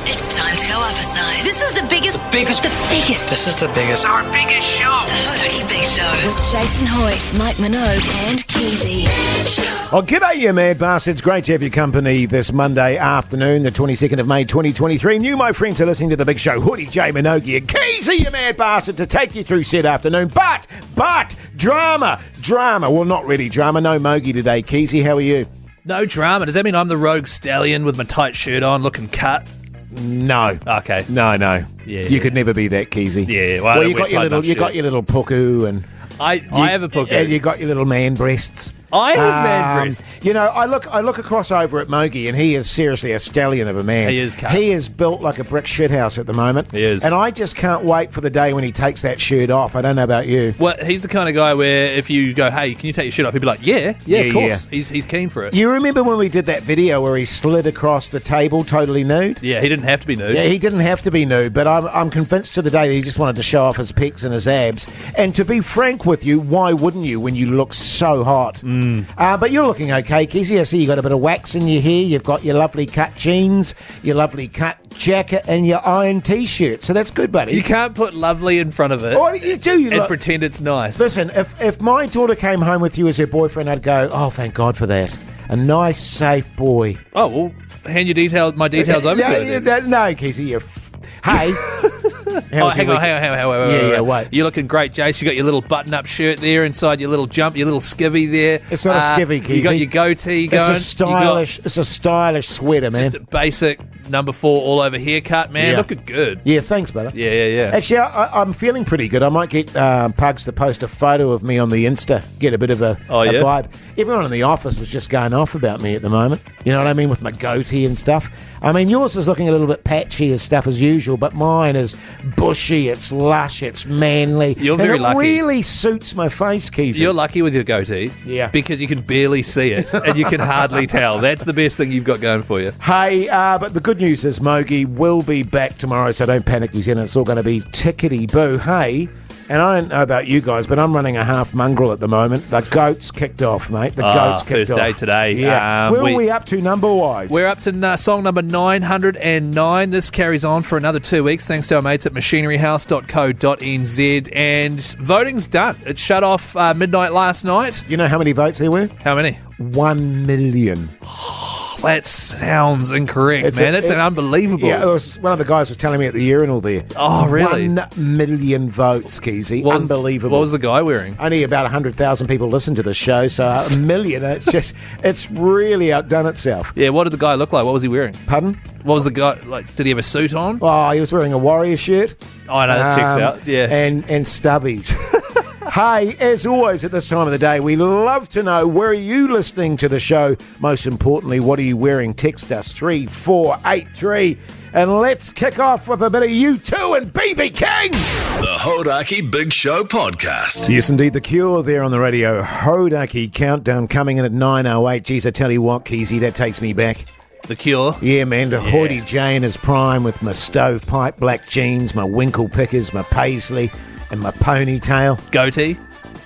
It's time to go up a size. This is the biggest. This is the biggest. Our biggest show. The Hodaki Big Show. With Jason Hoyt, Mike Minogue and Keyzie. Oh, g'day, you mad bastards. Great to have your company this Monday afternoon, the 22nd of May, 2023. And you, my friends, are listening to The Big Show. Hoodie, J, Minogue and Keyzie, you mad bastard, to take you through said afternoon. But, drama. Well, not really drama. No Mogi today. Keyzie, how are you? No drama. Does that mean I'm the rogue stallion with my tight shirt on, looking cut? No. Okay. No. Yeah. You could never be that, Keyzie. Yeah. Well, you got your little puku and I have a puku. And you got your little man breasts. I have man breasts. You know, I look across over at Mogi, and he is seriously a stallion of a man. He is cut. He is built like a brick shithouse at the moment. He is. And I just can't wait for the day when he takes that shirt off. I don't know about you. Well, he's the kind of guy where if you go, hey, can you take your shirt off? He'd be like, yeah, of course. Yeah. He's keen for it. You remember when we did that video where he slid across the table totally nude? Yeah, he didn't have to be nude. Yeah, he didn't have to be nude, but I'm convinced to the day that he just wanted to show off his pecs and his abs. And to be frank with you, why wouldn't you when you look so hot? But you're looking okay, Keyzie. I see you got a bit of wax in your hair. You've got your lovely cut jeans, your lovely cut jacket, and your iron T-shirt. So that's good, buddy. You can't put lovely in front of it. What do you do? And pretend it's nice. Listen, if my daughter came home with you as her boyfriend, I'd go, oh, thank God for that. A nice, safe boy. Oh, well, hand my details over to her. No, Keyzie, hey. Hang on. Yeah, wait. You're looking great, Jase. You got your little button-up shirt there inside your little jump, your little skivvy there. It's not a skivvy, Keyzie. You got your goatee going. It's a stylish sweater, man. Just a basic number 4 all over haircut, man. Yeah. Looking good. Yeah, thanks, brother. Yeah. Actually, I'm feeling pretty good. I might get Pugs to post a photo of me on the Insta, get a bit of a vibe. Everyone in the office was just going off about me at the moment. You know what I mean? With my goatee and stuff. I mean, yours is looking a little bit patchy as stuff as usual, but mine is bushy, it's lush, it's manly. You're very lucky. It really suits my face, Keyzie. You're lucky with your goatee. Yeah. Because you can barely see it and you can hardly tell. That's the best thing you've got going for you. Hey, but the good news is Mogi will be back tomorrow, so don't panic, New Zealand. It's all going to be tickety-boo. Hey, and I don't know about you guys, but I'm running a half mongrel at the moment. The goat's kicked off, mate. The goat's kicked off. First day today. Yeah. Where are we up to number-wise? We're up to song number 909. This carries on for another 2 weeks, thanks to our mates at machineryhouse.co.nz. And voting's done. It shut off midnight last night. You know how many votes there were? How many? 1 million. That sounds incorrect, man. That's unbelievable. Yeah, one of the guys was telling me at the urinal there. Oh, really? 1 million votes, Keyzie. Unbelievable. What was the guy wearing? Only about 100,000 people listen to the show, so 1 million. It's really outdone itself. Yeah, what did the guy look like? What was he wearing? Pardon? What was the guy like? Did he have a suit on? Oh, he was wearing a Warrior shirt. Oh, no, that checks out. Yeah. And stubbies. Hey, as always at this time of the day, we love to know, where are you listening to the show? Most importantly, what are you wearing? Text us 3483. And let's kick off with a bit of U2 and BB King. The Hodaki Big Show podcast. Yes, indeed, The Cure there on the radio. Hodaki Countdown coming in at 9:08. Geez, I tell you what, Keyzie, that takes me back. The Cure? Yeah, man, to Hoity J in his prime with my stovepipe black jeans, my winkle pickers, my paisley, and my ponytail. Goatee?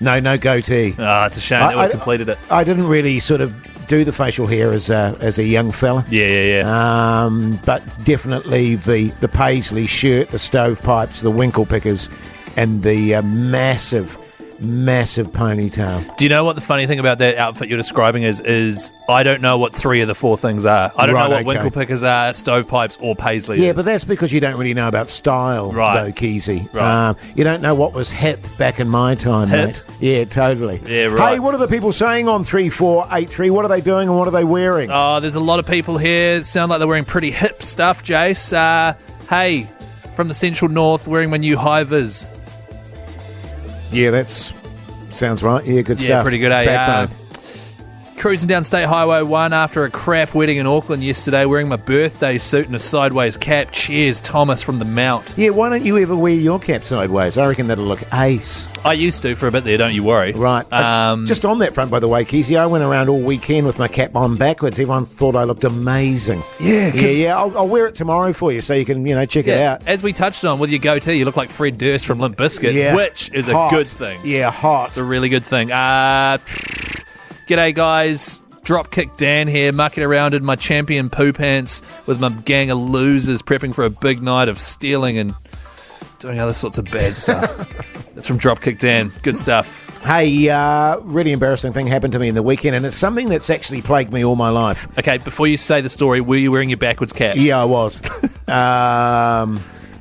No goatee. Oh, it's a shame that we completed it. I didn't really sort of do the facial hair as a young fella. Yeah. But definitely the paisley shirt, the stovepipes, the winkle pickers, and the massive ponytail. Do you know what the funny thing about that outfit you're describing is I don't know what 3 of the 4 things are. I don't know what winkle pickers are, stovepipes, or paisley is. Yeah, but that's because you don't really know about style, though, Keyzie. Right. You don't know what was hip back in my time, mate. Yeah, totally. Yeah, right. Hey, what are the people saying on 3483? What are they doing and what are they wearing? Oh, there's a lot of people here. Sound like they're wearing pretty hip stuff, Jase. Hey, from the Central North, wearing my new high vis. Yeah, that's sounds right. Yeah, good stuff. Yeah, pretty good, eh? Cruising down State Highway 1 after a crap wedding in Auckland yesterday, wearing my birthday suit and a sideways cap. Cheers, Thomas from the Mount. Yeah, why don't you ever wear your cap sideways? I reckon that'll look ace. I used to for a bit there, don't you worry. Right. Just on that front, by the way, Keyzie, I went around all weekend with my cap on backwards. Everyone thought I looked amazing. Yeah. I'll wear it tomorrow for you so you can, check it out. As we touched on, with your goatee, you look like Fred Durst from Limp Bizkit, which is hot. A good thing. Yeah, hot. It's a really good thing. G'day, guys. Dropkick Dan here, mucking around in my champion poo pants with my gang of losers prepping for a big night of stealing and doing other sorts of bad stuff. That's from Dropkick Dan. Good stuff. Hey, really embarrassing thing happened to me in the weekend, and it's something that's actually plagued me all my life. Okay, before you say the story, were you wearing your backwards cap? Yeah, I was.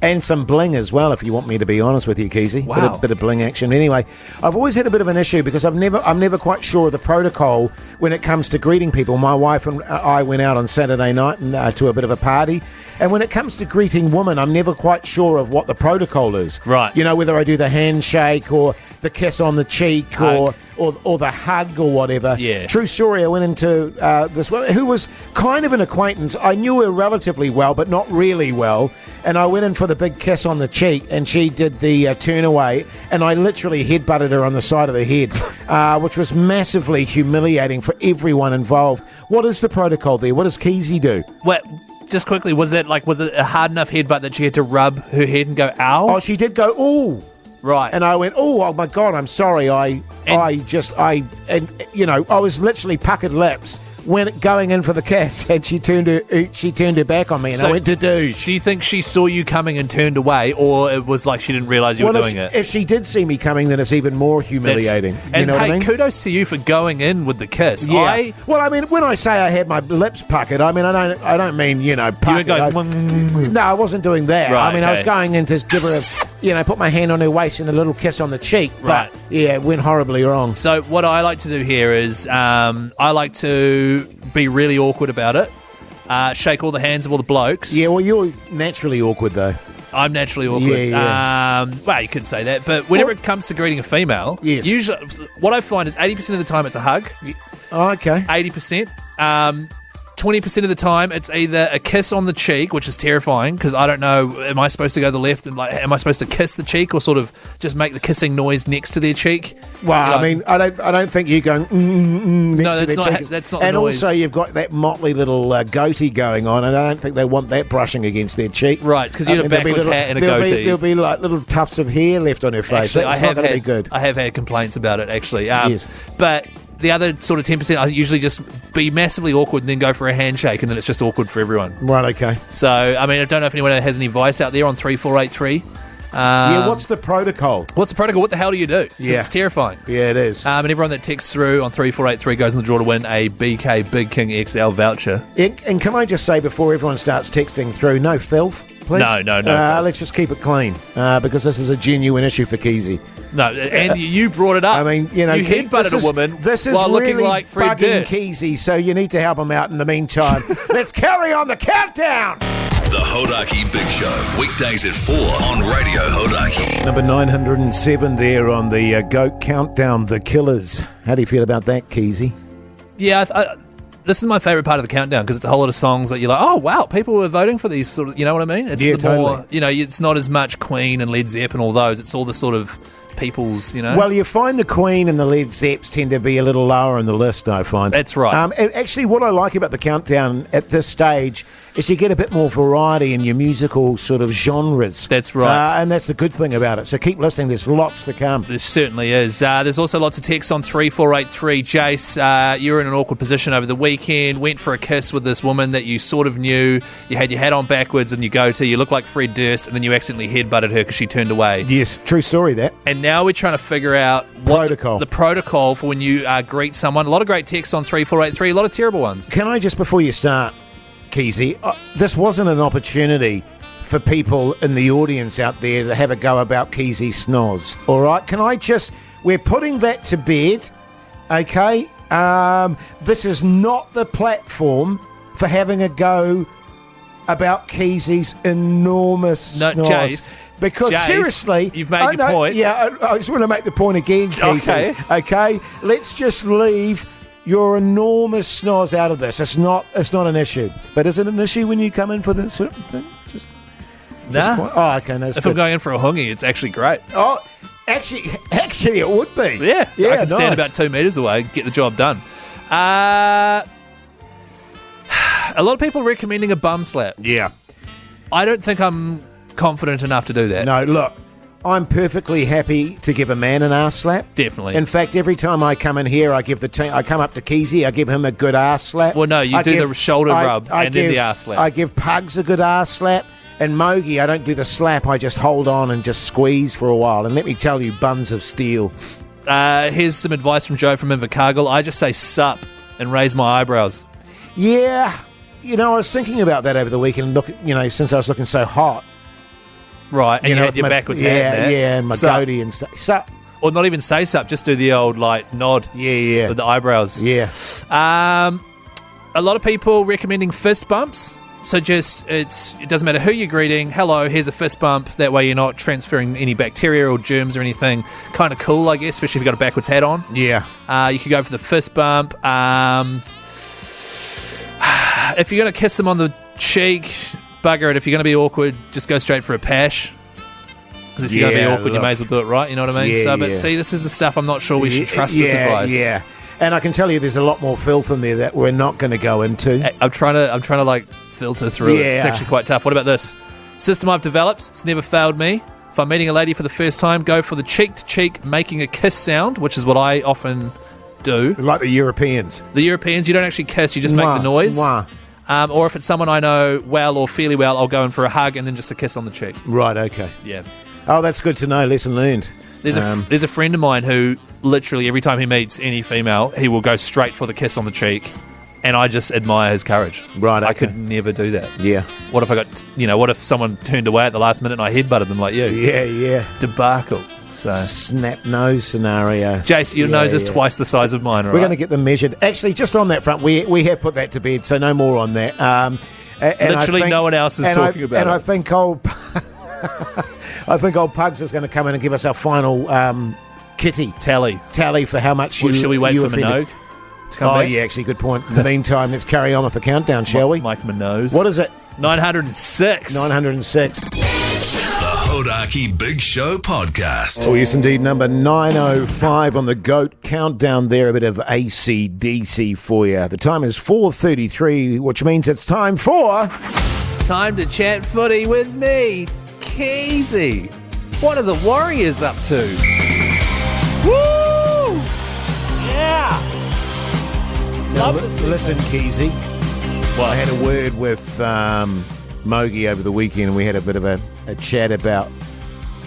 And some bling as well, if you want me to be honest with you, Keyzie. Wow. Bit of bling action. Anyway, I've always had a bit of an issue because I'm never quite sure of the protocol when it comes to greeting people. My wife and I went out on Saturday night and, to a bit of a party. And when it comes to greeting women, I'm never quite sure of what the protocol is. Right. You know, whether I do the handshake or the kiss on the cheek or the hug or whatever. Yeah. True story, I went into this woman who was kind of an acquaintance. I knew her relatively well, but not really well. And I went in for the big kiss on the cheek, and she did the turn away, and I literally headbutted her on the side of the head, which was massively humiliating for everyone involved. What is the protocol there? What does Keyzie do? What? Just quickly, was it a hard enough headbutt that she had to rub her head and go, ow? Oh, she did go, ooh. Right. And I went, oh my God, I'm sorry. I was literally puckered lips when going in for the kiss, and she turned her back on me, and I went to douche. Do you think she saw you coming and turned away, or it was like she didn't realise you were doing it? If she did see me coming, then it's even more humiliating. And you know what I mean? Kudos to you for going in with the kiss. Yeah. Well, I mean, when I say I had my lips puckered, I mean I don't mean puckered. You were going, no, I wasn't doing that. Right, I mean, I was going in to give her put my hand on her waist and a little kiss on the cheek. Right. But yeah, it went horribly wrong. So what I like to do here is I like to be really awkward about it. Shake all the hands of all the blokes. Yeah, well, you're naturally awkward, though. I'm naturally awkward. Yeah. Well, you could say that. But whenever it comes to greeting a female, yes. Usually what I find is 80% of the time it's a hug. Oh, okay. 80%. 20% of the time, it's either a kiss on the cheek, which is terrifying because I don't know, am I supposed to go to the left and am I supposed to kiss the cheek or sort of just make the kissing noise next to their cheek? Well, I mean, I don't think you're going next to their cheek. That's not. And the noise. Also, you've got that motley little goatee going on, and I don't think they want that brushing against their cheek. Right, because you had a backwards hat and a goatee. There'll be like little tufts of hair left on her face. Actually, That's not going to be good. I have had complaints about it actually. Yes, but the other sort of 10%, I usually just be massively awkward and then go for a handshake, and then it's just awkward for everyone. Right, okay. So, I mean, I don't know if anyone has any advice out there on 3483. What's the protocol? What's the protocol? What the hell do you do? 'Cause Yeah. it's terrifying. Yeah, it is. And everyone that texts through on 3483 goes in the draw to win a BK Big King XL voucher. And can I just say, before everyone starts texting through, no filth, please? No filth. Let's just keep it clean, because this is a genuine issue for Keyzie. No, and you brought it up. I mean, you headbutted a woman this is while really looking like Fred bugging Durst. Keyzie, so you need to help him out in the meantime. Let's carry on the countdown. The Hodaki Big Show, weekdays at 4 on Radio Hodaki. Number 907 there on the GOAT Countdown, The Killers. How do you feel about that, Keyzie? Yeah, this is my favourite part of the countdown because it's a whole lot of songs that you're like, oh, wow, people were voting for these sort of, you know what I mean? It's more, it's not as much Queen and Led Zepp and all those. It's all the sort of people's, Well, you find the Queen and the Led Zepps tend to be a little lower on the list, I find. That's right. And actually, what I like about the countdown at this stage is you get a bit more variety in your musical sort of genres. That's right. And that's the good thing about it. So keep listening. There's lots to come. There certainly is. There's also lots of texts on 3483. Jase, you were in an awkward position over the weekend, went for a kiss with this woman that you sort of knew. You had your hat on backwards and you goatee. You look like Fred Durst, and then you accidentally headbutted her because she turned away. Yes, true story, that. And now we're trying to figure out the protocol for when you greet someone. A lot of great texts on 3483, a lot of terrible ones. Can I just, before you start, Keyzie, this wasn't an opportunity for people in the audience out there to have a go about Keyzie Snoz, all right? Can I just... We're putting that to bed, okay? This is not the platform for having a go about Keyzie's enormous snoz. Jase. Because Jase, seriously... you've made your point. Yeah, I just want to make the point again, Keyzie. Okay? Let's just leave your enormous snoz out of this. It's not an issue. But is it an issue when you come in for this sort of thing? Nah. Okay. No, if I'm going in for a hungy, it's actually great. Oh, actually, it would be. Yeah, I can stand nice. about 2 metres away and get the job done. A lot of people recommending a bum slap. Yeah. I don't think I'm confident enough to do that. No, look, I'm perfectly happy to give a man an arse slap. Definitely. In fact, every time I come in here, I give the team. I come up to Keyzie, I give him a good arse slap. Well, no, you do the shoulder rub and then the arse slap. I give Pugs a good arse slap. And Mogi, I don't do the slap. I just hold on and just squeeze for a while. And let me tell you, buns of steel. Here's some advice from Joe from Invercargill. I just say sup and raise my eyebrows. Yeah. I was thinking about that over the weekend. Look, since I was looking so hot. Right, and you had your backwards hat there. Yeah, and my goatee and stuff. Sup. Or not even say sup, just do the old, nod. Yeah. With the eyebrows. Yeah. A lot of people recommending fist bumps. So it doesn't matter who you're greeting. Hello, here's a fist bump. That way you're not transferring any bacteria or germs or anything. Kind of cool, I guess, especially if you've got a backwards hat on. Yeah. You could go for the fist bump. If you're going to kiss them on the cheek, bugger it. If you're going to be awkward, just go straight for a pash. Because if you're going to be awkward, you may as well do it right. You know what I mean? Yeah, See, this is the stuff I'm not sure we should trust this advice. Yeah. And I can tell you there's a lot more filth in there that we're not going to go into. I'm trying to filter through it. It's actually quite tough. What about this? System I've developed. It's never failed me. If I'm meeting a lady for the first time, go for the cheek-to-cheek making a kiss sound, which is what I often do. Like the Europeans. The Europeans, you don't actually kiss, you just make the noise. Or if it's someone I know well or fairly well, I'll go in for a hug and then just a kiss on the cheek. Right, okay. Yeah. Oh, that's good to know. Lesson learned. There's a friend of mine who literally every time he meets any female, he will go straight for the kiss on the cheek, and I just admire his courage. Right, okay. I could never do that. Yeah. What if someone turned away at the last minute and I headbutted them like you? Yeah. Debacle. So snap nose scenario. Jase, your nose is twice the size of mine, right? We're going to get them measured. Actually, just on that front, we have put that to bed, so no more on that. Literally no one else is talking about it. And I think old Pugs is going to come in and give us our final kitty tally for how much you. Should we wait for Minogue to come back? Yeah, actually, good point. In the meantime, let's carry on with the countdown, shall we? Mike Minogue. What is it? 906. 906. The Hodaki Big Show podcast. Oh, yes, indeed. Number 905 on the GOAT countdown there. A bit of AC/DC for you. The time is 4:33, which means it's time to chat footy with me, Keyzie. What are the Warriors up to? Woo! Yeah! Listen, Keyzie. Well, I had a word with Mogi over the weekend, and we had a bit of a chat about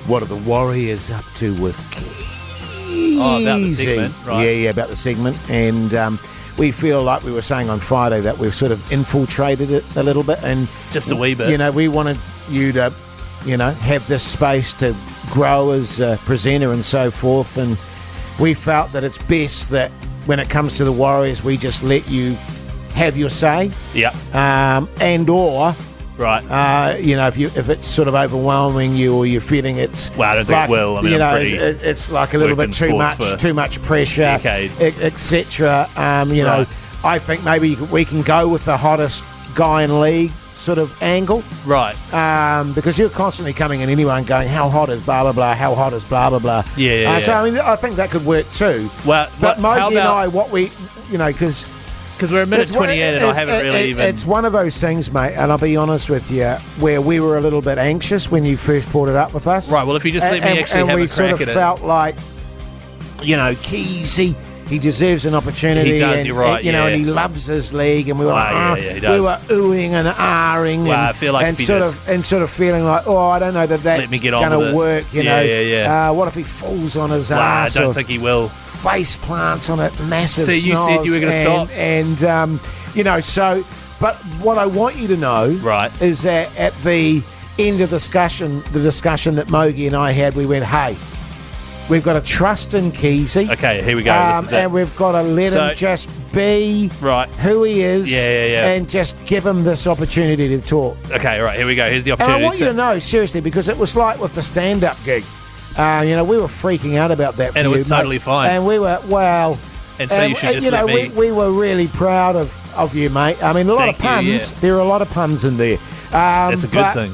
what are the Warriors up to with Keyzie. Oh, about the segment, right? Yeah, about the segment. And we feel like we were saying on Friday that we've sort of infiltrated it a little bit. And just a wee bit. We wanted you to, have this space to grow as a presenter and so forth. And we felt that it's best that when it comes to the Warriors, we just let you have your say. Yeah. Right. If it's sort of overwhelming you or you're feeling it's... Well, I don't think it will. I mean, it's like a little bit too much pressure, etc. Right. I think maybe we can go with the hottest guy in league sort of angle. Right. Because you're constantly coming in anyway and going, how hot is blah, blah, blah, how hot is blah, blah, blah. Yeah. So, I mean, I think that could work too. Well, but Mogi and I, because we're a minute 28 and I haven't really even... It's one of those things, mate, and I'll be honest with you, where we were a little bit anxious when you first brought it up with us. Right, well, if you just let me actually have a crack at it. And we sort of felt like, Keyzie, he deserves an opportunity. He does, you're right, and he loves his league, and we were he does. we were oohing and ahhing. Well, I feel like and sort of feeling like, I don't know that's going to work. What if he falls on his ass? I don't think he will. Face plants on it, massive. See, you said you were going to stop, But what I want you to know, is that at the end of the discussion that Mogi and I had, we went, hey, we've got to trust in Keyzie. Okay, here we go. And we've got to let him just be who he is, and just give him this opportunity to talk. Okay, right, here we go. Here's the opportunity. And I want you to know, seriously, because it was like with the stand-up gig. We were freaking out about that. And it was totally fine. And we were, And so you should just let me... We were really proud of you, mate. I mean, a lot of puns. You, There are a lot of puns in there. That's a good thing.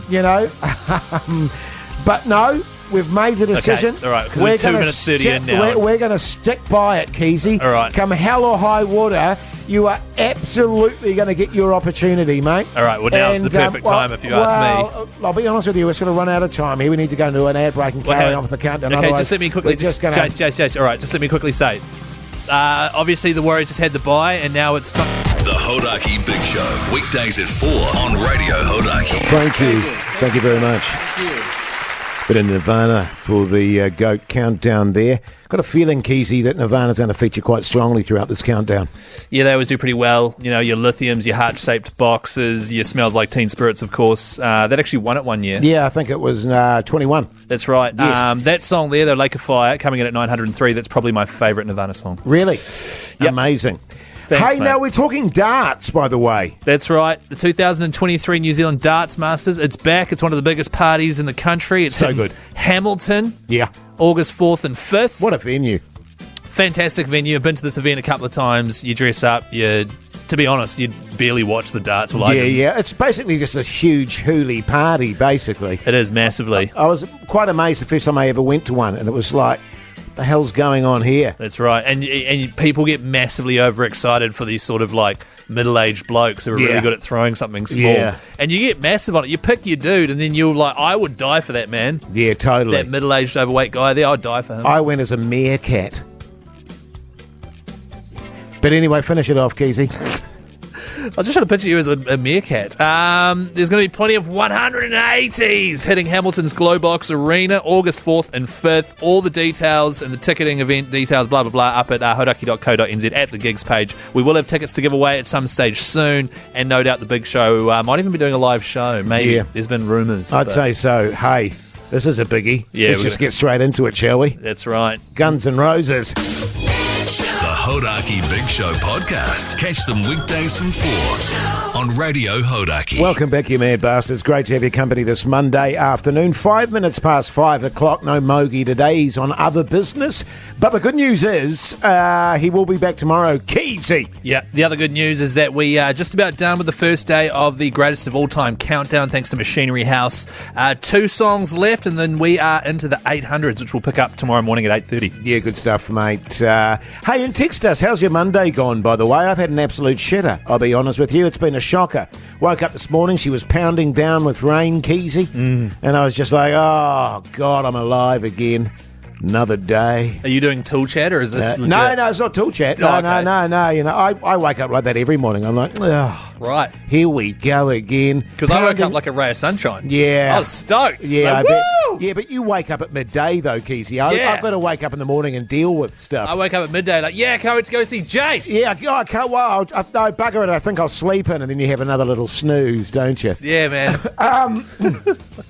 But no, we've made the decision. Okay, all right, because we're 2 minutes 30 in now. We're going to stick by it, Keyzie. All right. Come hell or high water, You are absolutely going to get your opportunity, mate. All right, well, now's the perfect time if you ask me. I'll be honest with you, we're sort of run out of time here. We need to go into an ad break and carry on with the countdown. Okay, Otherwise, just let me quickly... Jase, all right, just let me quickly say. Obviously, the Warriors just had the bye, and now it's time... The Hodaki Big Show, weekdays at 4 on Radio Hodaki. Thank you. Thank you very much. Thank you. Bit of Nirvana for the GOAT countdown there. Got a feeling, Keyzie, that Nirvana's going to feature quite strongly throughout this countdown. Yeah, they always do pretty well. You know, your lithiums, your heart-shaped boxes, your Smells Like Teen Spirits, of course. That actually won it one year. Yeah, I think it was 21. That's right. Yes. That song there, the Lake of Fire, coming in at 903, that's probably my favourite Nirvana song. Really? Yep. Amazing. Thanks, hey, mate. now we're talking darts, by the way. That's right. The 2023 New Zealand Darts Masters. It's back. It's one of the biggest parties in the country. It's So in good. Hamilton. Yeah. August 4th and 5th. What a venue. Fantastic venue. I've been to this event a couple of times. You dress up. To be honest, you barely watch the darts. Well, I didn't. Yeah. It's basically just a huge hoolie party, basically. It is massively. I was quite amazed the first time I ever went to one, and it was like, the hell's going on here? That's right. And people get massively overexcited for these sort of like middle-aged blokes who are really good at throwing something small. Yeah. And you get massive on it. You pick your dude, and then you're like, I would die for that man. Yeah, totally. That middle-aged overweight guy there, I'd die for him. I went as a meerkat. But anyway, finish it off, Keyzie. I was just trying to picture you as a meerkat. There's going to be plenty of 180s hitting Hamilton's Glowbox Arena, August 4th and 5th. All the details and the ticketing event details, blah, blah, blah, up at hodaki.co.nz at the gigs page. We will have tickets to give away at some stage soon, and no doubt the Big Show might even be doing a live show. Maybe. Yeah. There's been rumours. I'd say so. Hey, this is a biggie. Yeah, Let's just get straight into it, shall we? That's right. Guns N' Roses. The Hodaki Big Show podcast. Catch them weekdays from 4 on Radio Hodaki. Welcome back, you mad bastards. Great to have your company this Monday afternoon. 5 minutes past 5 o'clock. No Mogi today. He's on other business. But the good news is he will be back tomorrow. Keyzie. Yeah, the other good news is that we are just about done with the first day of the greatest of all time countdown, thanks to Machinery House. 2 songs left, and then we are into the 800s, which we'll pick up tomorrow morning at 8:30. Yeah, good stuff, mate. Hey, and text us. How's your Monday gone, by the way? I've had an absolute shitter, I'll be honest with you. It's been a shocker. Woke up this morning, she was pounding down with rain, Keyzie, and I was just like, oh, God, I'm alive again. Another day. Are you doing tool chat, or is this legit? No, it's not tool chat. No, Oh, okay. no. You know, I wake up like that every morning. I'm like, oh, Right. here we go again. Because I woke up like a ray of sunshine. Yeah. I was stoked. Yeah, Like, I bet. woo! Yeah, but you wake up at midday though, Keyzie. Yeah. I've got to wake up in the morning and deal with stuff. I wake up at midday like, yeah, can't wait to go see Jase. Yeah, I can't. Well, I bugger it. I think I'll sleep in, and then you have another little snooze, don't you? Yeah, man.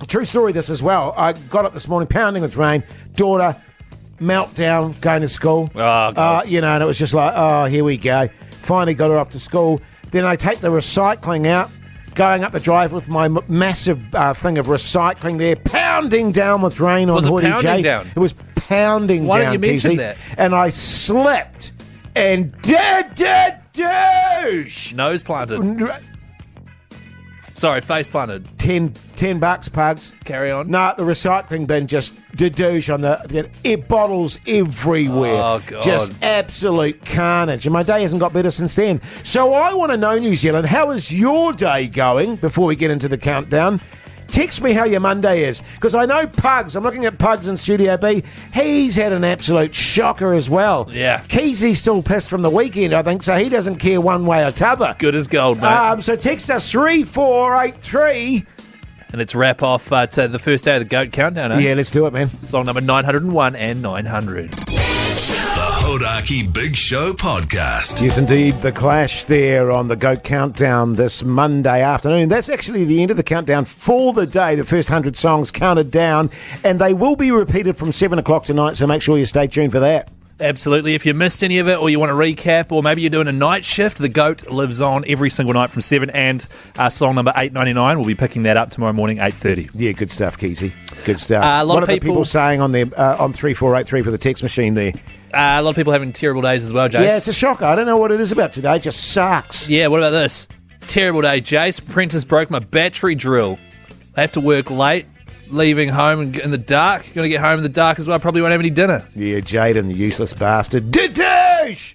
True story. This as well. I got up this morning, pounding with rain. Daughter, meltdown, going to school. Oh, God. And it was just like, oh, here we go. Finally got her off to school. Then I take the recycling out, going up the drive with my massive thing of recycling there, pounding down with rain Was on it Hoodie pounding J. down? It was pounding Why down, didn't you mention Keyzie. that? And I slipped and douche. Nose planted. Sorry, face planted. $10, pugs. Carry on. No, the recycling bin just douche on the bottles everywhere. Oh, God. Just absolute carnage. And my day hasn't got better since then. So I want to know, New Zealand, how is your day going before we get into the countdown? Text me how your Monday is, because I know Pugs, I'm looking at Pugs in Studio B, he's had an absolute shocker as well. Yeah. Keysie's still pissed from the weekend, I think, so he doesn't care one way or t'other. Good as gold, mate. So text us 3483. And let's wrap off to the first day of the GOAT countdown, eh? Yeah, let's do it, man. Song number 901 and 900. The Hodaki Big Show podcast. Yes, indeed, the clash there on the GOAT countdown this Monday afternoon. That's actually the end of the countdown for the day. The first 100 songs counted down, and they will be repeated from 7 o'clock tonight, so make sure you stay tuned for that. Absolutely. If you missed any of it, or you want to recap, or maybe you're doing a night shift, the GOAT lives on every single night from 7, and song number 899, we'll be picking that up tomorrow morning, 8:30. Yeah, good stuff, Keyzie. Good stuff. A lot what of are the people people saying on their on 3483 for the text machine there? A lot of people having terrible days as well, Jase. Yeah, it's a shocker. I don't know what it is about today. It just sucks. Yeah, what about this? Terrible day, Jase. Apprentice broke my battery drill. I have to work late, leaving home in the dark. Going to get home in the dark as well. Probably won't have any dinner. Yeah, Jaden, the useless bastard. Douche!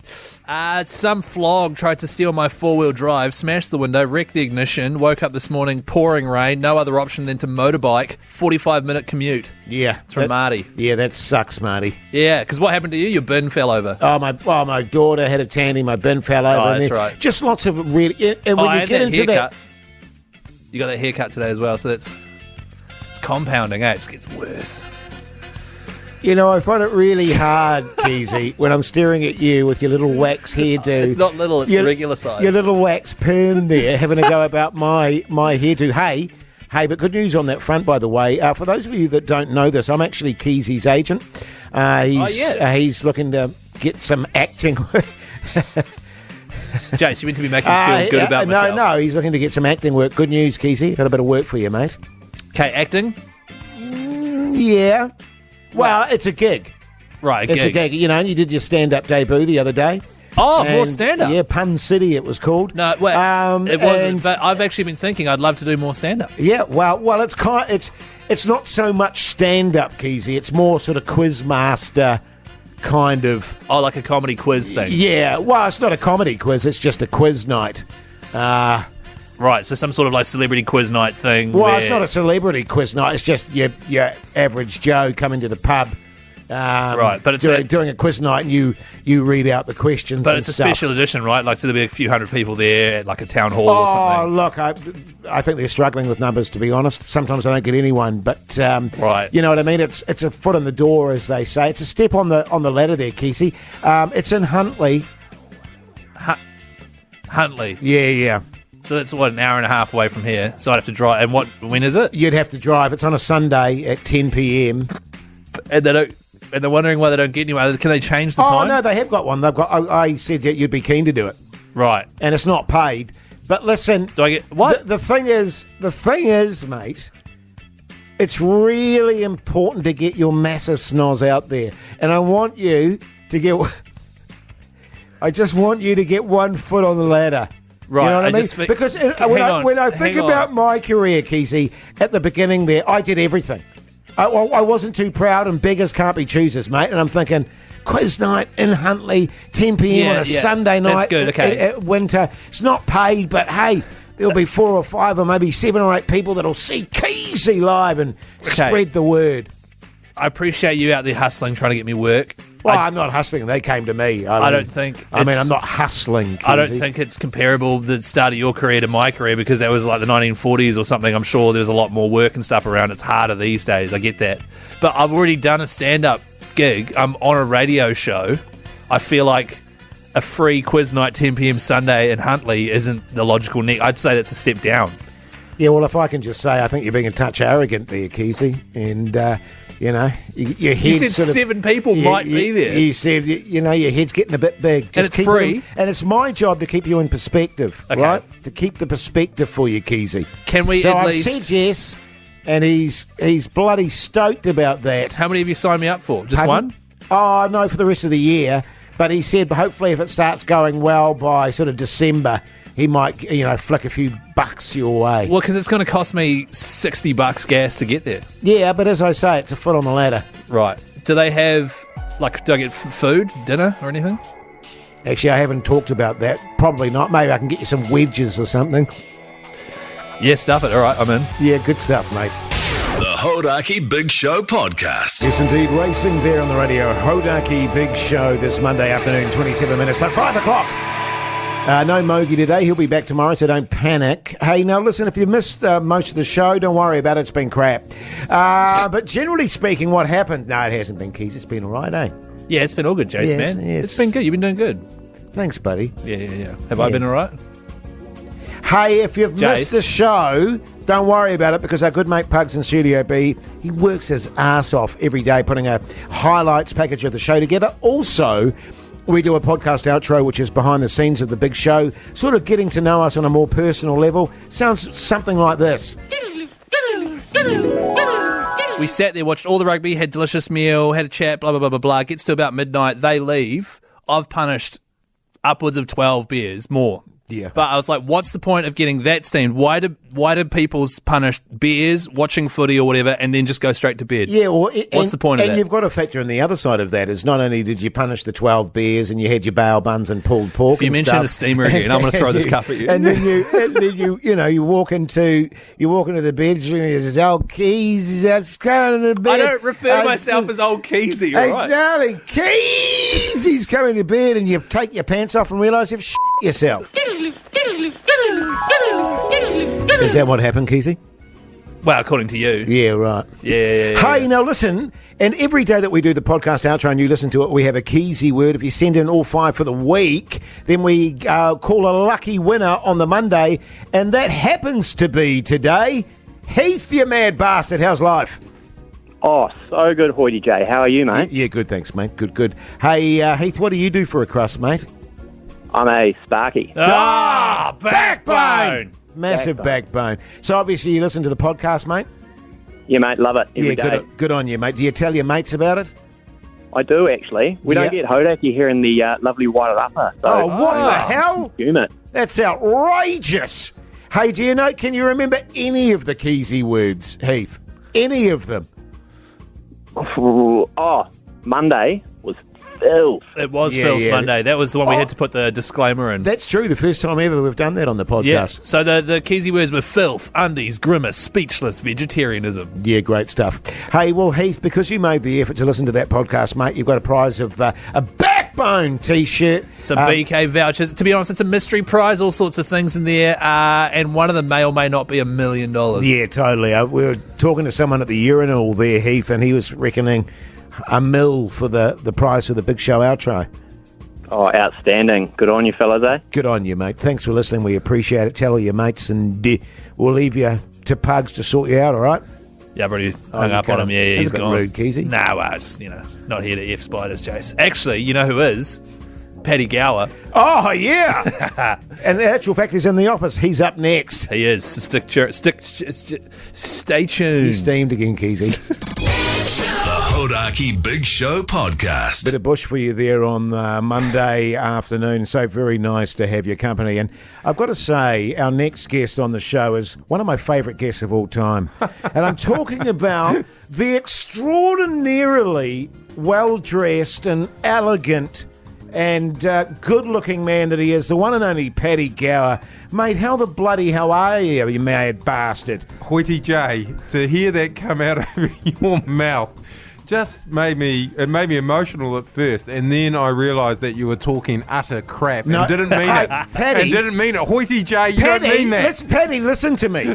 Some flog tried to steal my four-wheel drive, smashed the window, wrecked the ignition, woke up this morning, pouring rain, no other option than to motorbike, 45-minute commute. Yeah. It's from Marty. Yeah, that sucks, Marty. Yeah, because what happened to you? Your bin fell over. My daughter had a tandy, my bin fell over. Oh, that's right. Just lots of really... And when you get into haircut. that... You got that haircut today as well, so it's compounding, eh? It just gets worse. You know, I find it really hard, Keyzie, when I'm staring at you with your little wax hairdo. It's not little, it's regular size. Your little wax perm there, having a go about my hairdo. Hey, but good news on that front, by the way. For those of you that don't know this, I'm actually Keyzie's agent. He's looking to get some acting. Jase, you meant to be making me feel good about myself. No, he's looking to get some acting work. Good news, Keyzie. Got a bit of work for you, mate. Okay, acting? Yeah. Well, it's a gig. Right, It's a gig. You know, you did your stand-up debut the other day. Oh, more stand-up? Yeah, Pun City it was called. No, well, it wasn't, but I've actually been thinking I'd love to do more stand-up. Yeah, well, it's not so much stand-up, Keyzie. It's more sort of quizmaster kind of... Oh, like a comedy quiz thing? Yeah, well, it's not a comedy quiz. It's just a quiz night. Right, so some sort of like celebrity quiz night thing. Well, it's not a celebrity quiz night. It's just your average Joe coming to the pub. Right, but it's doing a quiz night, and you read out the questions. But it's a special edition, right? Like, so there'll be a few hundred people there at like a town hall or something. Oh, look, I think they're struggling with numbers, to be honest. Sometimes I don't get anyone, but right. You know what I mean? It's a foot in the door, as they say. It's a step on the ladder there, Keyzie. It's in Huntly. Huntley. Yeah. So that's an hour and a half away from here. So I'd have to drive. And when is it? You'd have to drive. It's on a Sunday at 10 p.m. And they're wondering why they don't get anywhere. Can they change the time? Oh no, they have got one. They've got. I said that you'd be keen to do it, right? And it's not paid. But listen, do I get what? The thing is, mate. It's really important to get your massive snoz out there, and I want you to get. I just want you to get 1 foot on the ladder. Right, you know what I mean? Because when I think about my career, Keyzie, at the beginning there, I did everything. I wasn't too proud, and beggars can't be choosers, mate. And I'm thinking, quiz night in Huntly, 10 p.m. on a Sunday night. That's good, okay. At winter. It's not paid, but hey, there'll be 4 or 5 or maybe 7 or 8 people that'll see Keyzie live and spread the word. I appreciate you out there hustling, trying to get me work. Well, I'm not hustling. They came to me. I don't think... I'm not hustling, Keyzie. I don't think it's comparable, the start of your career to my career, because that was like the 1940s or something. I'm sure there's a lot more work and stuff around. It's harder these days. I get that. But I've already done a stand-up gig. I'm on a radio show. I feel like a free quiz night 10 p.m. Sunday in Huntly isn't the logical next. I'd say that's a step down. Yeah, well, if I can just say, I think you're being a touch arrogant there, Keyzie. And... you know, your head. You said 7 people might be there. You said, your head's getting a bit big. Just and it's free. And it's my job to keep you in perspective, right? To keep the perspective for you, Keyzie. Can we at least... I've said yes, and he's bloody stoked about that. How many have you signed me up for? Just one? Oh, no, for the rest of the year. But he said, hopefully, if it starts going well by sort of December, he might, flick a few bucks your way. Well, because it's going to cost me $60 gas to get there. Yeah, but as I say, it's a foot on the ladder. Right. Do they have, do I get food, dinner, or anything? Actually, I haven't talked about that. Probably not. Maybe I can get you some wedges or something. Yeah, stuff it. All right, I'm in. Yeah, good stuff, mate. The Hodaki Big Show podcast. Yes, indeed. Racing there on the radio. Hodaki Big Show this Monday afternoon, 27 minutes, but 5 o'clock. No Mogi today. He'll be back tomorrow, so don't panic. Hey, now listen, if you missed most of the show, don't worry about it. It's been crap. But generally speaking, what happened? No, it hasn't been, Keys. It's been all right, eh? Yeah, it's been all good, Jase, man. Yes. It's been good. You've been doing good. Thanks, buddy. Yeah. Have I been all right? Hey, if you've missed the show, don't worry about it, because our good mate Pugs in Studio B, he works his ass off every day putting a highlights package of the show together. Also, we do a podcast outro, which is behind the scenes of the big show, sort of getting to know us on a more personal level. Sounds something like this. We sat there, watched all the rugby, had a delicious meal, had a chat, blah, blah, blah, blah, blah. Gets to about midnight, they leave. I've punished upwards of 12 beers, more. Yeah. But I was like, what's the point of getting that steamed? Why do people punish beers, watching footy or whatever, and then just go straight to bed? Yeah, What's the point of that? And you've got to factor in the other side of that is not only did you punish the 12 beers and you had your bail buns and pulled pork. If you and mention stuff, a steamer again, I'm going to throw this cup at you. And then you walk into the bedroom and you say, "Oh, Keyzie, that's going to bed." I don't refer to myself as old Keyzie, all Hey, right? darling, Keyzie's coming to bed, and you take your pants off and realise you've shit yourself. Is that what happened, Keyzie? Well, according to you. Yeah, right. Yeah. Hey, now listen, and every day that we do the podcast outro and you listen to it, we have a Keyzie word. If you send in all 5 for the week, then we call a lucky winner on the Monday, and that happens to be today. Heath, you mad bastard, how's life? Oh, so good, Hoity J. How are you, mate? Yeah, good, thanks, mate. Good. Hey, Heath, what do you do for a crust, mate? I'm a Sparky. Backbone! Massive backbone. So obviously you listen to the podcast, mate? Yeah, mate, love it every day. Good on you, mate. Do you tell your mates about it? I do, actually. We don't get Hodaki here in the lovely White Upper. So What the hell? consume it. That's outrageous. Hey, can you remember any of the Keyzie words, Heath? Any of them? Oh, Monday was filth. It was Filth Monday. That was the one we had to put the disclaimer in. That's true. The first time ever we've done that on the podcast. Yeah. So the Keyzie words were filth, undies, grimace, speechless, vegetarianism. Yeah, great stuff. Hey, well, Heath, because you made the effort to listen to that podcast, mate, you've got a prize of a Backbone T-shirt. Some BK vouchers. To be honest, it's a mystery prize, all sorts of things in there, and one of them may or may not be $1 million. Yeah, totally. We were talking to someone at the urinal there, Heath, and he was reckoning $1 million for the prize for the Big Show outro. Oh, outstanding. Good on you, fellas, eh? Good on you, mate. Thanks for listening. We appreciate it. Tell all your mates, and we'll leave you to Pugs to sort you out, all right? Yeah, I've already hung up on him. Yeah, he's That's a bit gone. rude, Keyzie. Nah, just, not here to F spiders, Jase. Actually, you know who is? Paddy Gower. Oh, yeah. And the actual fact, he's in the office. He's up next. He is. Stay tuned. He's steamed again, Keyzie. The Hodaki Big Show podcast. Bit of bush for you there on Monday afternoon. So very nice to have your company. And I've got to say, our next guest on the show is one of my favourite guests of all time. And I'm talking about the extraordinarily well-dressed and elegant and good-looking man that he is, the one and only Paddy Gower. Mate, how the bloody hell are you, you mad bastard? Hoity J, to hear that come out of your mouth just made me emotional at first, and then I realised that you were talking utter crap and didn't mean it. Paddy, and didn't mean it. Hoity J, you Paddy, don't mean that. Paddy, listen to me.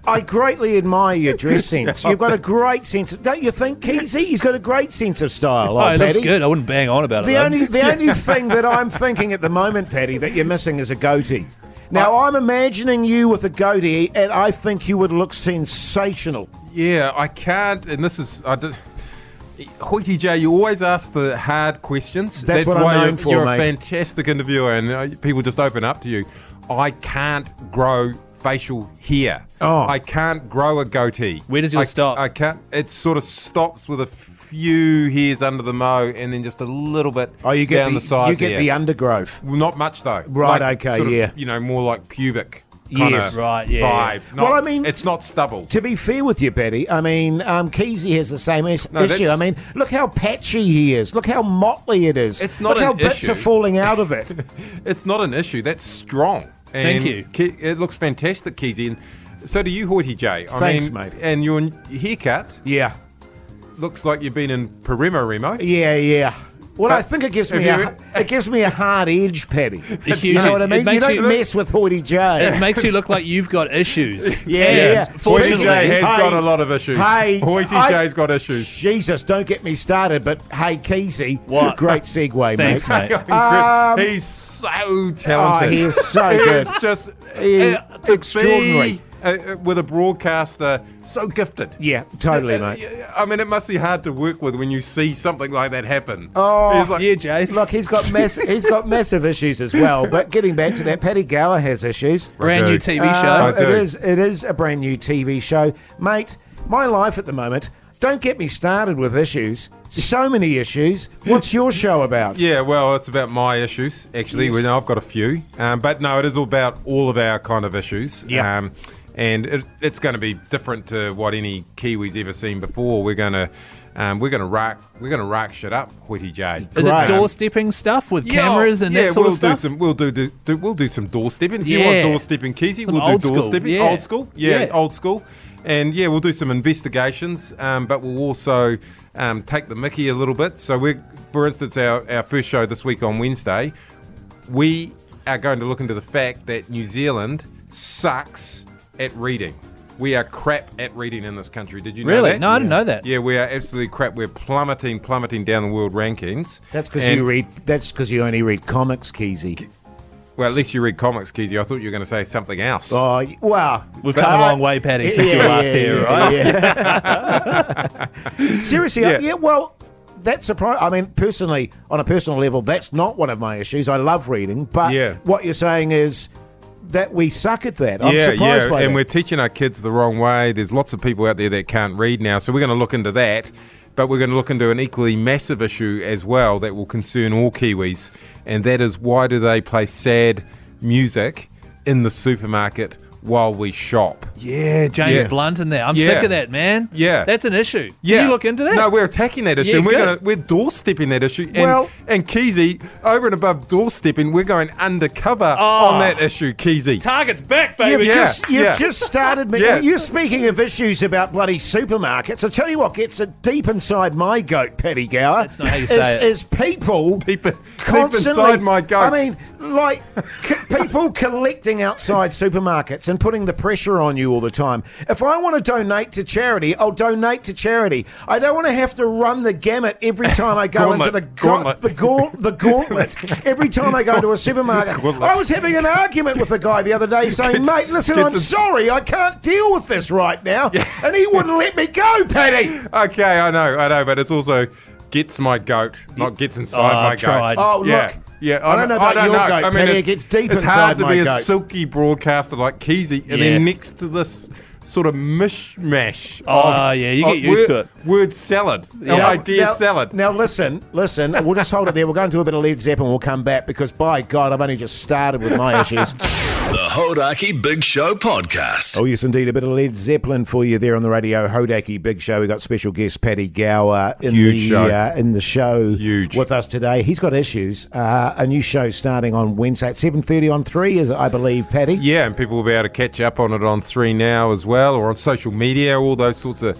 I greatly admire your dress sense. You've got a great sense. Don't you think, Keyzie? He's got a great sense of style. Oh, it looks Paddy. good. I wouldn't bang on about it. The though. only thing that I'm thinking at the moment, Paddy, that you're missing is a goatee. Now, I'm imagining you with a goatee, and I think you would look sensational. Yeah, I can't, and this is... Hoity J, you always ask the hard questions. That's what why I'm known for, you're mate. a fantastic interviewer, and people just open up to you. I can't grow facial hair. Oh. I can't grow a goatee. Where does yours stop? I can't. It sort of stops with a few hairs under the mow, and then just a little bit You get down the side. You get there. the undergrowth. Well, not much though. Right, okay, sort of, yeah. more like pubic. Yes. Right, yeah. Vibe. Not, Well, I mean- it's not stubble. To be fair with you, Paddy, I mean, Keyzie has the same issue. that's- I mean, look how patchy he is. Look how motley it is. It's not Look how an bits issue. are falling out of it. It's not an issue. That's strong. Thank And you. It looks fantastic, Keyzie. And so do you, Hoity J. Thanks, mate. And your haircut Yeah. looks like you've been in Parimo Remo. Yeah. Well, I think it gives me have a hard edge, Paddy. huge You know what I edge. mean? It makes You don't you- mess with Hoity It J. makes you look like you've got issues. Yeah. Hoity Fortunately, J has Hey, got a lot of issues. hey, Hoity I- J's got issues. Jesus, don't get me started, but hey, Keyzie, What? great segue, Thanks, mate. mate. He's so talented. he is so good. It's just He is to extraordinary. be, with a broadcaster, so gifted. Yeah, totally, mate. I mean, it must be hard to work with when you see something like that happen. Oh, He's like, Yeah, Jase. Look, he's got massive issues as well. But getting back to that, Paddy Gower has issues. Brand new do. TV show. I do. It is a brand new TV show, mate. My life at the moment. Don't get me started with issues. So many issues. What's your show about? Yeah, well, it's about my issues, actually. Yes. We know I've got a few. But no, it is all about all of our kind of issues. Yeah. And it's going to be different to what any Kiwi's ever seen before. We're going to rack shit up, Hoity J. Is Great. it doorstepping stuff with cameras and that sort of stuff? We'll do some doorstepping. If you want doorstepping, Keyzie, Some we'll do old school, doorstepping. yeah. Old school, old school. And we'll do some investigations, but we'll also take the mickey a little bit. So for instance, our first show this week on Wednesday, we are going to look into the fact that New Zealand sucks at reading. We are crap at reading in this country. Did you know Really? that? No, I didn't know that. Yeah, we are absolutely crap. We're plummeting down the world rankings. That's because you only read comics, Keyzie. Well, at least you read comics, Keyzie. I thought you were going to say something else. Oh, well. We've come a long way, Paddy, since you were last here, right? Yeah. Seriously, well, that's surprising. I mean, personally, on a personal level, that's not one of my issues. I love reading, but what you're saying is that we suck at that. I'm surprised by that. And we're teaching our kids the wrong way. There's lots of people out there that can't read now, so we're going to look into that. But we're going to look into an equally massive issue as well that will concern all Kiwis, and that is, why do they play sad music in the supermarket while we shop? Yeah, James Blunt in there. I'm sick of that, man. Yeah. That's an issue. Yeah. Can you look into that? No, we're attacking that issue. Yeah, And good. we're doorstepping that issue. Well- And Keyzie, over and above doorstepping, we're going undercover on that issue, Keyzie. Target's back, baby. You've Yeah. just started me. Yeah. You're speaking of issues about bloody supermarkets. I'll tell you what gets it deep inside my goat, Paddy Gower. That's not how you say it. Is people Deep constantly inside my goat. I mean, like people collecting outside supermarkets and putting the pressure on you all the time. If I want to donate to charity, I'll donate to charity. I don't want to have to run the gamut every time I go into the gauntlet. Every time I go to a supermarket. I was having an argument with a guy the other day saying, mate, listen, I'm sorry, I can't deal with this right now. And he wouldn't let me go, Paddy. Okay, I know, but it's also gets my goat, not gets inside my I've tried. goat. Oh, look. Yeah, I don't know about your goat, I mean, Paddy. It gets deep it's inside hard to my be goat. a silky broadcaster like Keyzie, and then next to this sort of mishmash. You get used to it. Word salad, idea salad. Now listen. We'll just hold it there. We're going to do a bit of Led Zeppelin. We'll come back because, by God, I've only just started with my issues. The Hodaki Big Show Podcast. Oh, yes, indeed. A bit of Led Zeppelin for you there on the radio. Hodaki Big Show. We've got special guest Paddy Gower in the show Huge. with us today. He's got issues. A new show starting on Wednesday at 7:30 on 3, is I believe, Paddy. Yeah, and people will be able to catch up on it on 3 now as well, or on social media, all those sorts of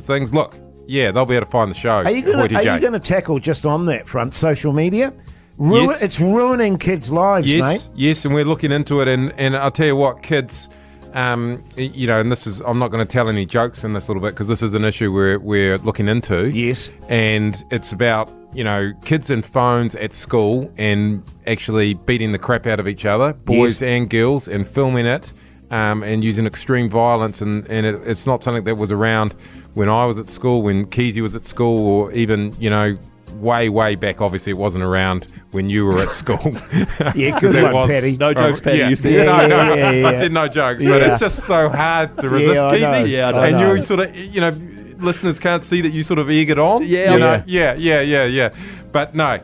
things. Look, they'll be able to find the show. Are you going to tackle just on that front social media? Yes. It's ruining kids' lives, mate. Yes, and we're looking into it, and I'll tell you what, kids, and this is, I'm not going to tell any jokes in this little bit because this is an issue we're looking into. Yes. And it's about, kids and phones at school and actually beating the crap out of each other, boys and girls, and filming it. And using extreme violence, and it's not something that was around when I was at school, when Keyzie was at school, or even, way back. Obviously, it wasn't around when you were at school. Yeah, good one, Paddy. No jokes, Paddy, you said. I said no jokes, but it's just so hard to resist, I know. Keyzie. Yeah, I know. And you sort of, listeners can't see that you sort of egg it on. Yeah. But no,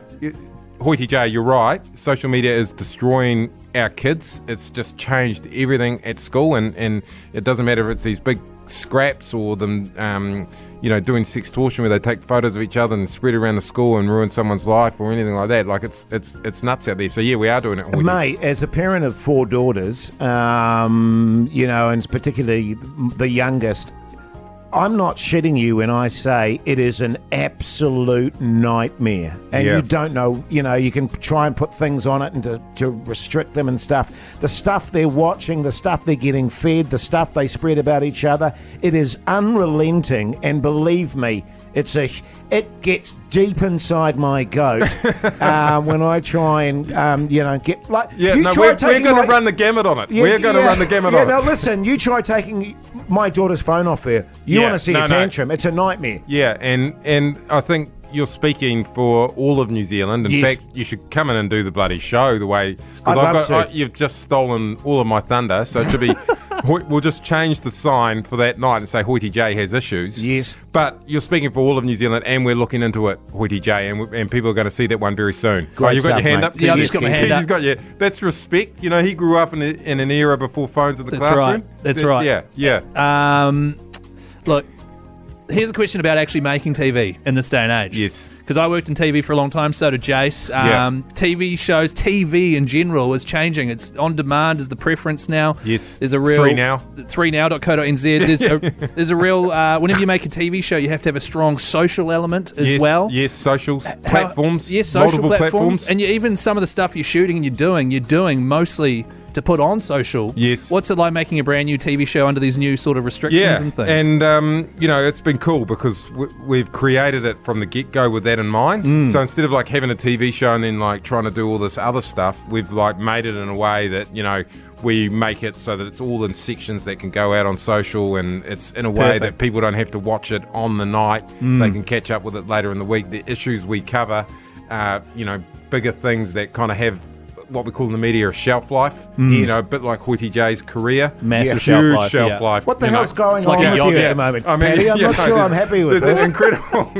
Hoity J, you're right. Social media is destroying our kids. It's just changed everything at school, and it doesn't matter if it's these big scraps or them, doing sextortion where they take photos of each other and spread around the school and ruin someone's life or anything like that. Like it's nuts out there. So we are doing it. Hoity. Mate, as a parent of 4 daughters, and particularly the youngest, I'm not shitting you when I say it is an absolute nightmare. And you don't know, you can try and put things on it and to restrict them and stuff. The stuff they're watching, the stuff they're getting fed, the stuff they spread about each other, it is unrelenting. And believe me, it gets deep inside my goat when I try and get like. We're going to run the gamut on it. We're going to run the gamut on it. Now listen, you try taking my daughter's phone off her. You want to see a tantrum? It's a nightmare. Yeah, and I think you're speaking for all of New Zealand. In fact, you should come in and do the bloody show the way. I'd love to. You've just stolen all of my thunder, so to be we'll just change the sign for that night and say Hoity J has issues. Yes. But you're speaking for all of New Zealand, and we're looking into it, Hoity J, and people are going to see that one very soon. Great you've got stuff, your hand mate. up? Yeah, I've just got my hand up. Got that's respect. You know, he grew up in an era before phones in the classroom. That's right. Yeah. Look, here's a question about actually making TV in this day and age. Yes. Because I worked in TV for a long time, so did Jase. TV shows, TV in general is changing. It's on demand is the preference now. Yes. There's a real 3now. 3now.co.nz. There's a real whenever you make a TV show, you have to have a strong social element as well. Yes, socials, platforms. Yes, social multiple platforms. And even some of the stuff you're shooting and you're doing mostly to put on social. Yes. What's it like making a brand new TV show under these new sort of restrictions and things? And it's been cool because we've created it from the get-go with that in mind. So instead of like having a TV show and then like trying to do all this other stuff, we've like made it in a way that, we make it so that it's all in sections that can go out on social, and it's in a way that people don't have to watch it on the night. They can catch up with it later in the week. The issues we cover are, bigger things that kind of have what we call in the media a shelf life. A bit like Hoity J's career. Massive huge shelf life. What the hell's going like on a with you yogurt. at the moment, I mean, Paddy? I'm not sure I'm happy with there's this. an incredible.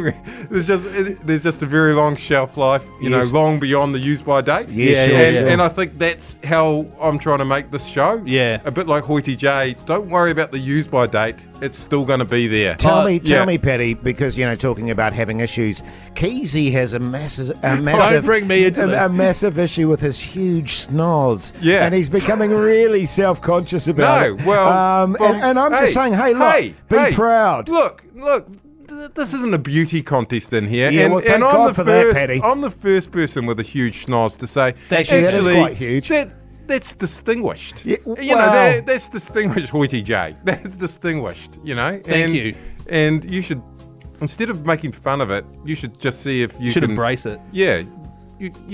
there's just a very long shelf life. Long beyond the use by date. And I think that's how I'm trying to make this show. Yeah. A bit like Hoity J. Don't worry about the use by date. It's still going to be there. Tell me, Paddy, because talking about having issues, Keyzie has a massive. Don't bring me into this. A massive issue with his huge snoz. Yeah. And he's becoming really self-conscious about it. And I'm just saying, hey, look, be proud. Look. This isn't a beauty contest in here. Yeah, and thank God for that, Paddy. I'm the first person with a huge schnoz to say, Actually, that is quite huge. That's distinguished. Yeah, that's distinguished, Hoity J. That's distinguished, Thank you. And you should, instead of making fun of it, you should just see if you should can embrace it. Yeah.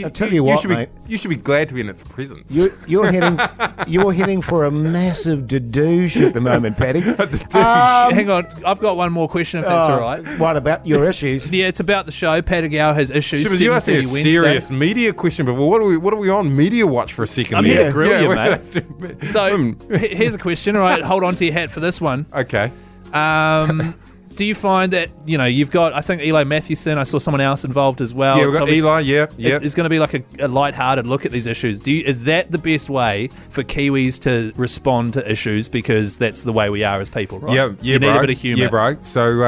I'll tell you what, mate. You should be glad to be in its presence. You're heading for a massive dedouche at the moment, Paddy. Hang on, I've got one more question if that's all right. What about your issues? Yeah, it's about the show. Paddy Gower has issues. You asked me a 7:30 serious media question before. What are we on Media Watch for a second? I'm here to grill you, mate. mate. So here's a question. All right, hold on to your hat for this one. Okay. Do you find that, you've got, I think, Eli Mathewson, I saw someone else involved as well. Yeah, we've got Eli, yeah. It's going to be like a light-hearted look at these issues. Is that the best way for Kiwis to respond to issues, because that's the way we are as people, right? Yeah, you need a bit of humour. Yeah, bro. So,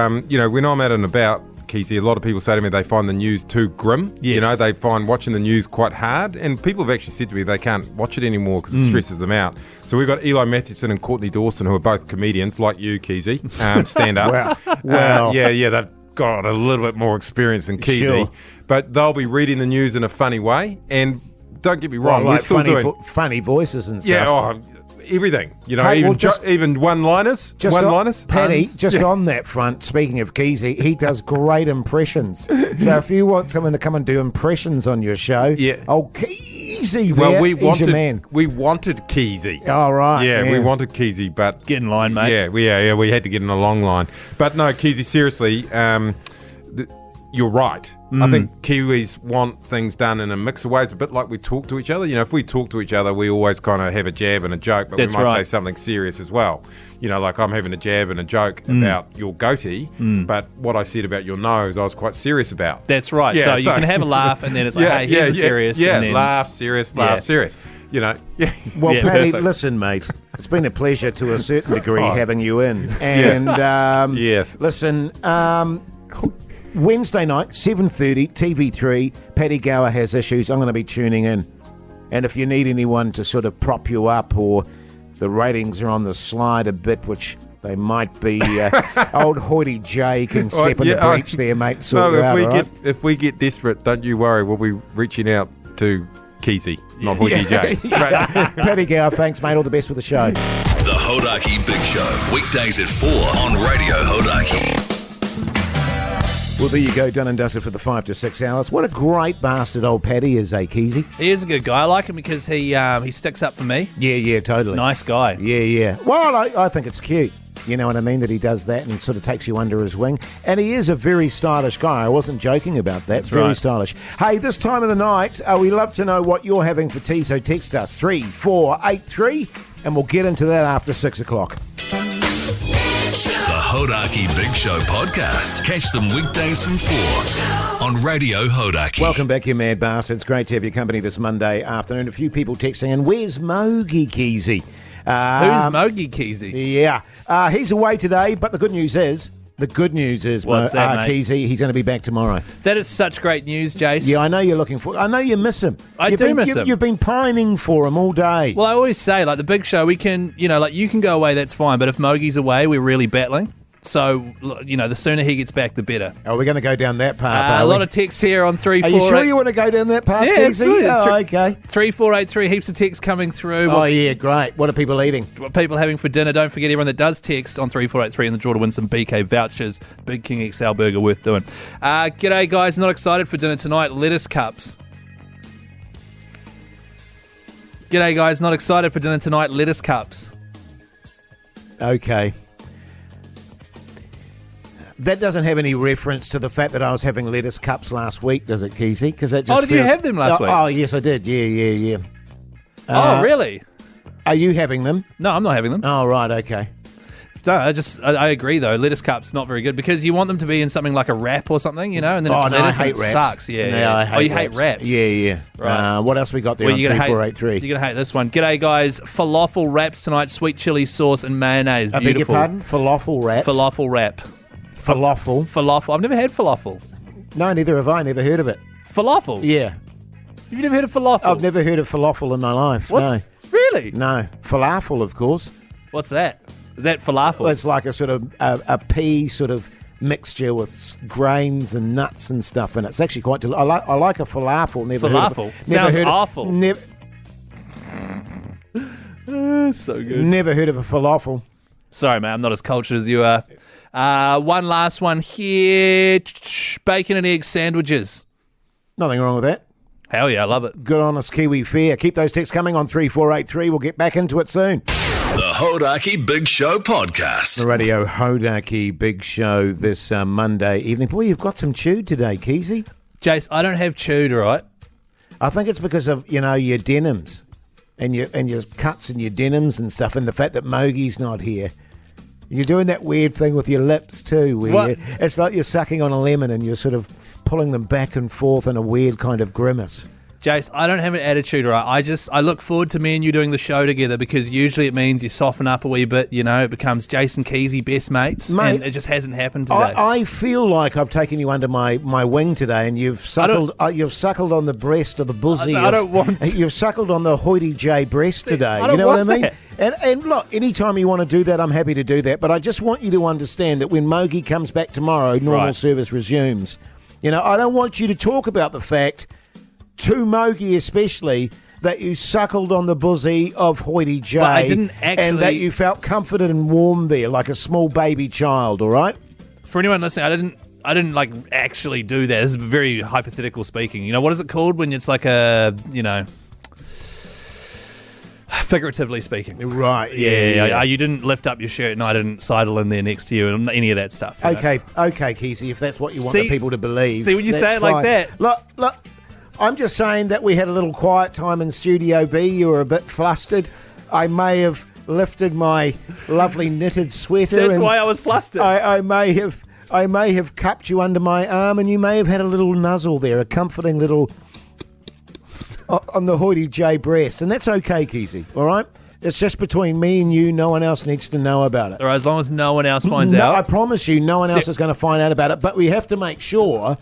when I'm out and about, Keyzie, a lot of people say to me they find the news too grim. Yes. They find watching the news quite hard, and people have actually said to me they can't watch it anymore because it stresses them out. So we've got Eli Mathewson and Courtney Dawson, who are both comedians like you, Keyzie, stand-ups. Wow. They've got a little bit more experience than Keyzie, Sure. but they'll be reading the news in a funny way. And don't get me wrong, we're Like still doing funny voices and stuff. yeah. Everything, Hey, even one-liners. Paddy, puns. on that front, speaking of Keyzie, he does great impressions. So if you want someone to come and do impressions on your show, Keyzie, he's your man. We wanted Keyzie. Oh, right. Yeah, we wanted Keyzie, but Get in line, mate. Yeah, we had to get in a long line. But no, Keyzie, seriously, you're right. I think Kiwis want things done in a mix of ways, a bit like we talk to each other. If we talk to each other, we always kind of have a jab and a joke, but That's we might right. say something serious as well. Like I'm having a jab and a joke about your goatee, but what I said about your nose, I was quite serious about. That's right. Yeah, so you can have a laugh, and then it's like, hey, here's the serious. Yeah, and then, laugh, serious. Well, Yeah, Paddy, perfect. listen, mate. It's been a pleasure to a certain degree having you in. And Yes. listen, Wednesday night, 7:30, TV3. Paddy Gower has issues. I'm going to be tuning in. And if you need anyone to sort of prop you up, or the ratings are on the slide a bit, which they might be, old Hoity J can step in the breach there, mate. Sort you out, if we get desperate, don't you worry. We'll be reaching out to Keyzie, not Hoity J. Paddy Gower, thanks, mate. All the best with the show. The Hodaki Big Show, weekdays at 4 on Radio Hodaki. Well, there you go, done and dusted for the 5 to 6 hours. What a great bastard old Paddy is, Keyzie? he is a good guy. I like him because he sticks up for me. Yeah, totally. Nice guy. Yeah. Well, I think it's cute. You know what I mean? That he does that and sort of takes you under his wing. And he is a very stylish guy. I wasn't joking about that. That's very right. stylish. Hey, this time of the night, we love to know what you're having for tea, so text us 3 4 8 3. and we'll get into that after 6 o'clock. The Hodaki Big Show podcast. Catch them weekdays from 4 on Radio Hodaki. Welcome back, you mad bastard. It's great to have your company this Monday afternoon. A few people texting, and where's Mogi Keyzie? Who's Mogi Keyzie? Yeah. He's away today, but the good news is, What's that, mate? Keyzie, he's going to be back tomorrow. That is such great news, Jase. Yeah, I know you're looking for. I know you miss him. I do miss him. You've been pining for him all day. Well, I always say, like, the big show, we can, you can go away, that's fine. But if Mogi's away, we're really battling. So, the sooner he gets back, the better. Oh, we're going to go down that path. A lot of texts here on 3483. Are you sure you want to go down that path, Yeah, Keyzie? absolutely. Oh, okay. 3483, heaps of texts coming through. Oh, yeah, great. What are people eating? What people having for dinner. Don't forget everyone that does text on 3483 in the draw to win some BK vouchers. Big King XL burger worth doing. G'day, guys. Not excited for dinner tonight. Lettuce cups. G'day, guys. Not excited for dinner tonight. Lettuce cups. Okay. That doesn't have any reference to the fact that I was having lettuce cups last week, does it, Keyzie? Because that just did you have them last week? Oh, yes, I did. Yeah. Oh, really? Are you having them? No, I'm not having them. Oh, right, okay. No, I agree, though. Lettuce cups, not very good, because you want them to be in something like a wrap or something, and then it's lettuce I hate and it wraps. sucks. Yeah. I hate you hate wraps? Yeah. Right. What else we got there on you're 3483? You're going to hate this one. G'day, guys. Falafel wraps tonight, sweet chili sauce and mayonnaise. I beg your Beautiful. pardon? Falafel wraps? Falafel wrap. Falafel? I've never had falafel. No, neither have I. Never heard of it. Falafel? Yeah. You've never heard of falafel? I've never heard of falafel in my life. Really? No. Falafel, of course. What's that? Is that falafel? Well, it's like a sort of a pea sort of mixture with grains and nuts and stuff in it. It's actually quite I like a falafel. Falafel? Sounds awful. So good. Never heard of a falafel. Sorry, mate. I'm not as cultured as you are. One last one here. Bacon and egg sandwiches. Nothing wrong with that. Hell yeah, I love it. Good honest Kiwi fare. Keep those texts coming on 3483. We'll get back into it soon. The Hodaki Big Show podcast. The Radio Hodaki Big Show this Monday evening. Boy, you've got some chewed today, Keyzie. Jase, I don't have chewed, all right? I think it's because of, your denims and your cuts and your denims and stuff, and the fact that Mogi's not here. You're doing that weird thing with your lips too, where it's like you're sucking on a lemon and you're sort of pulling them back and forth in a weird kind of grimace. Jase, I don't have an attitude, right? I look forward to me and you doing the show together, because usually it means you soften up a wee bit, it becomes Jason Keyzie best mates, mate, and it just hasn't happened today. I feel like I've taken you under my wing today, and you've suckled on the breast of the buzzy. You've suckled on the hoity J breast today. You know what I mean? And look, anytime you want to do that, I'm happy to do that. But I just want you to understand that when Mogi comes back tomorrow, normal service resumes. I don't want you to talk about the fact, to Mogi especially, that you suckled on the bosom of Hoity J. Well, I didn't actually... And that you felt comforted and warm there like a small baby child, all right? For anyone listening, I didn't like actually do that. This is very hypothetical speaking. What is it called when it's like a, figuratively speaking? Right, yeah. You didn't lift up your shirt and I didn't sidle in there next to you and any of that stuff. Okay, Keyzie, if that's what you want the people to believe. See, when you say it like that... Look, I'm just saying that we had a little quiet time in Studio B. You were a bit flustered. I may have lifted my lovely knitted sweater. That's why I was flustered. I may have cupped you under my arm, and you may have had a little nuzzle there, a comforting little on the Hoity J breast, and that's okay, Keyzie. All right. It's just between me and you. No one else needs to know about it. All right, as long as no one else finds out. I promise you, no one else is going to find out about it. But we have to make sure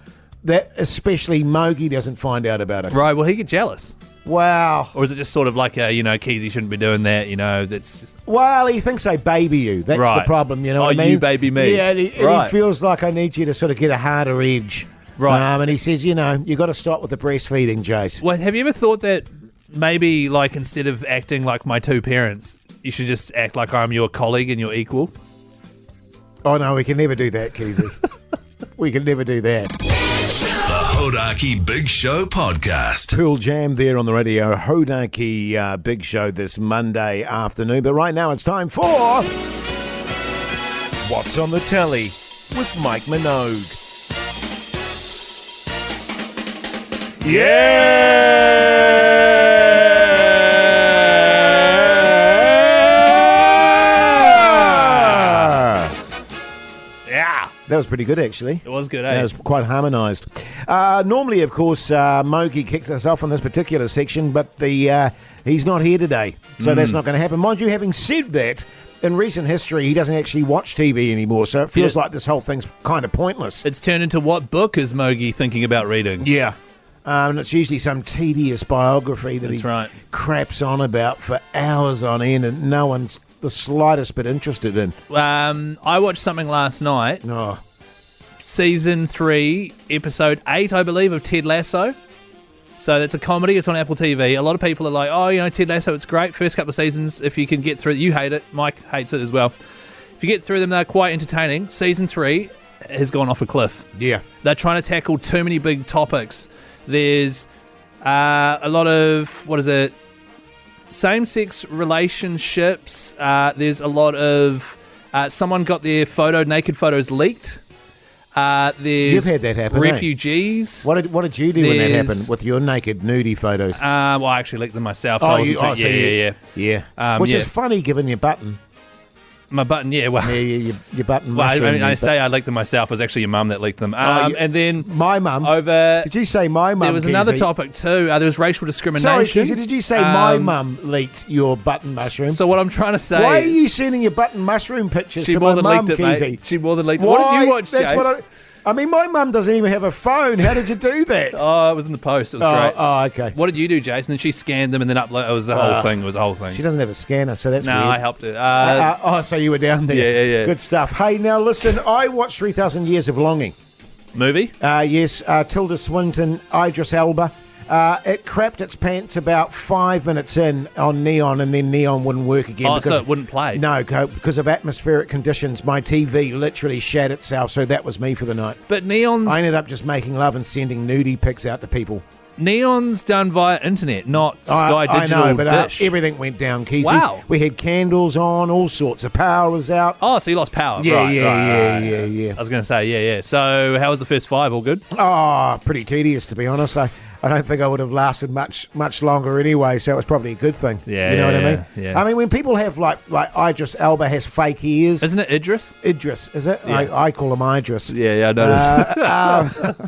that especially Mogi doesn't find out about it. Right, well, he get jealous. Wow. Or is it just sort of like Keyzie shouldn't be doing that, that's just... Well, he thinks I baby you. That's the problem, what I mean? You baby me. Yeah, and he feels like I need you to sort of get a harder edge. Right. And he says, you got to stop with the breastfeeding, Jase. Well, have you ever thought that maybe, instead of acting like my two parents, you should just act like I'm your colleague and your equal? Oh, no, we can never do that, Keyzie. We can never do that. The Hodaki Big Show podcast. Cool jam there on the radio. Hodaki Big Show this Monday afternoon. But right now it's time for What's on the Telly with Mike Minogue. Yeah! That was pretty good, actually. It was good, eh? That was quite harmonised. Normally, of course, Mogi kicks us off on this particular section, but he's not here today, so that's not going to happen. Mind you, having said that, in recent history, he doesn't actually watch TV anymore, so it feels like this whole thing's kind of pointless. It's turned into what book is Mogi thinking about reading? Yeah. And it's usually some tedious biography that craps on about for hours on end and no one's the slightest bit interested in. I watched something last night. Oh. Season 3, episode 8, I believe, of Ted Lasso. So that's a comedy. It's on Apple TV. A lot of people are like, oh, Ted Lasso, it's great. First couple of seasons, if you can get through it. You hate it. Mike hates it as well. If you get through them, they're quite entertaining. Season 3 has gone off a cliff. Yeah. They're trying to tackle too many big topics. There's a lot of, same-sex relationships. There's a lot of, someone got their naked photos leaked. There's You've had that happen, refugees. What did you do when that happened with your naked nudie photos? Well, I actually leaked them myself. So Yeah. Which is funny given your button. My button, yeah. Well, your button. Well, I say I leaked them myself. It was actually your mum that leaked them. And then my mum. Did you say my mum? There was another topic too. There was racial discrimination. Sorry, Keyzie, did you say my mum leaked your button mushroom? So what I'm trying to say. Why are you sending your button mushroom pictures to my mum, Keyzie? Mate. She more than leaked it. What did you watch, Jase? My mum doesn't even have a phone. How did you do that? Oh, it was in the post. It was great. Oh, okay. What did you do, Jason? Then she scanned them and then uploaded. It was the whole thing. It was the whole thing. She doesn't have a scanner, so that's weird. No, I helped her. So you were down there. Yeah. Good stuff. Hey, now listen, I watched 3,000 Years of Longing. Movie? Yes. Tilda Swinton, Idris Elba. It crapped its pants about 5 minutes in on Neon, and then Neon wouldn't work again. Oh, so it wouldn't play? No, because of atmospheric conditions. My TV literally shat itself, so that was me for the night. But Neon's... I ended up just making love and sending nudie pics out to people. Neon's done via internet, not Sky Digital I know, but Dish. Everything went down, Keyzie. Wow. We had candles on, all sorts of power was out. Oh, so you lost power. Yeah, right, yeah. I was going to say, yeah. So how was the first 5? All good? Oh, pretty tedious, to be honest. I don't think I would have lasted much longer anyway, so it was probably a good thing. Yeah, you know what I mean? Yeah. I mean, when people have like Idris Elba has fake ears. Isn't it Idris? Idris, is it? Yeah. I call him Idris. Yeah, I noticed.